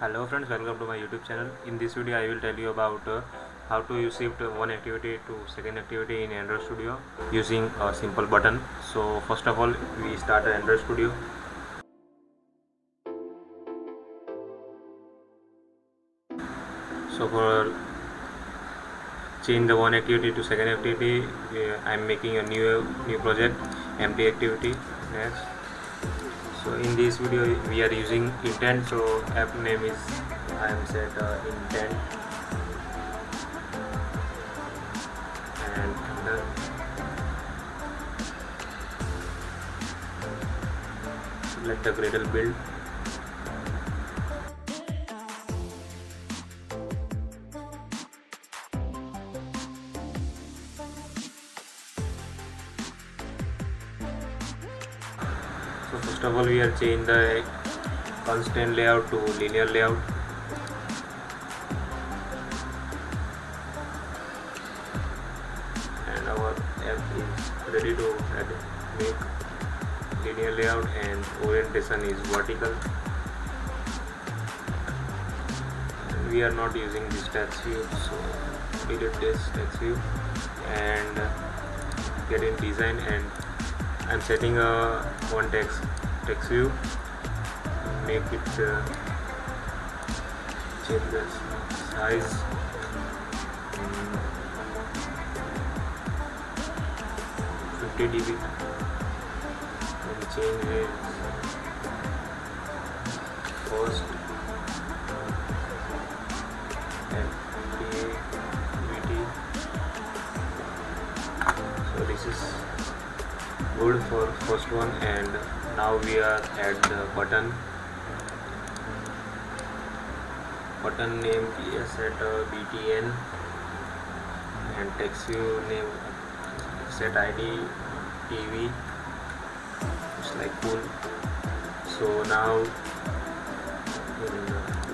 Hello friends, welcome to my YouTube channel. In this video I will tell you about how to shift one activity to second activity in Android Studio using a simple button. So first of all we start Android Studio. So for change the one activity to second activity, I am making a new project, empty activity. Next. So in this video we are using intent. So app name is I am set intent and let the Gradle build. So first of all we are change the constraint layout to linear layout. And our app is ready to make linear layout and orientation is vertical. And we are not using this text view, so delete this text view and get in design, and I'm setting a one text view, make it change the size, 50 dB, and change it first activity. So this is good for first one, and now we are at the button name is set btn and text view name set id tv. It's like cool. So now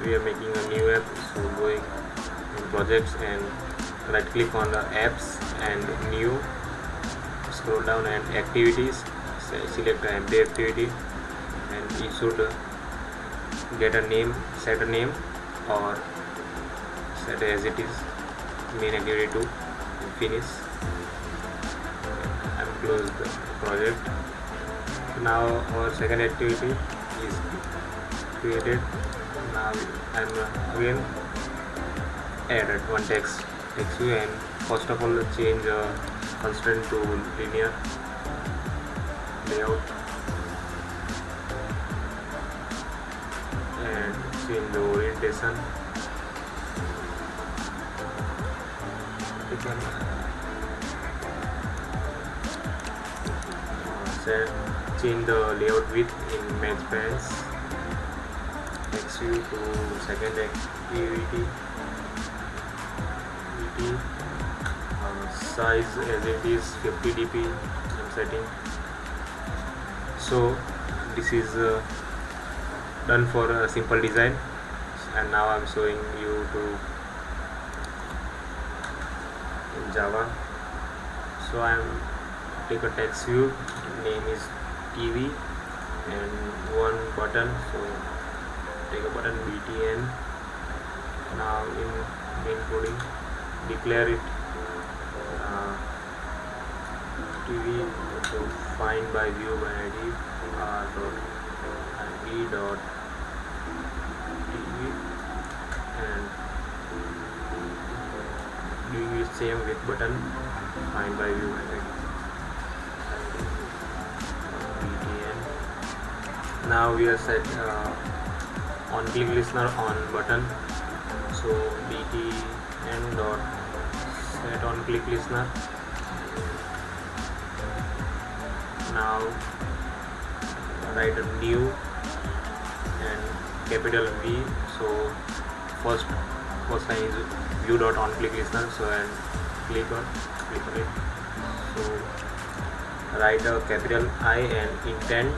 we are making a new app. So going in projects and right click on the apps and new, scroll down and activities, select an empty activity, and you should get a name, set a name or set as it is main activity 2 and finish. I will close the project. Now our second activity is created. Now I am again added one text view, and first of all change constraint to linear layout and change the orientation. You can change the layout width in match bands, text view to second activity, size as it is 50 dp I'm setting. So this is done for a simple design, and now I'm showing you to in Java. So I'm take a text view, name is TV, and one button. So take a button btn. Now in main coding declare it TV to find by view by id dot TV, and doing the same with button find by view by id btn. Now we are set on click listener on button. So btn dot set on click listener. Now write a new and capital V. So first line is view dot on click listener. So and click on it. So write a capital I and intent,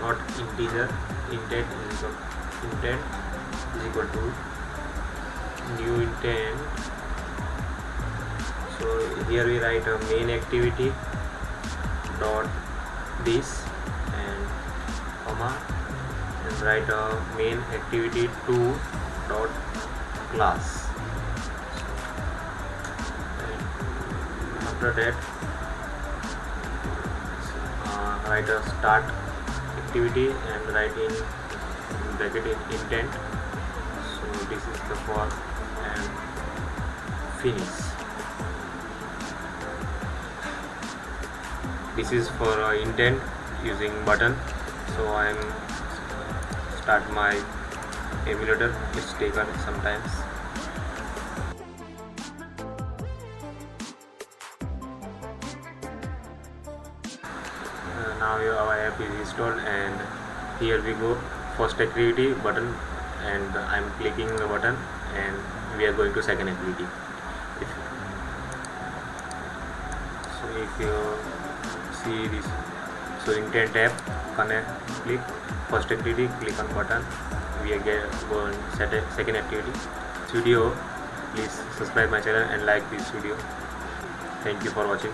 not integer. Intent is equal to new intent. So here we write a main activity dot this and comma and write a main activity 2 dot class. And after that write a start activity and write in bracket in intent. So this is the for and finish. This is for intent using button. So I am start my emulator. It's taken sometimes. Now our app is installed, and here we go, first activity button, and I'm clicking the button and we are going to second activity. If you see this, so intent tab, connect, click first activity, click on button, we are going second activity. Video, please subscribe my channel and like this video. Thank you for watching.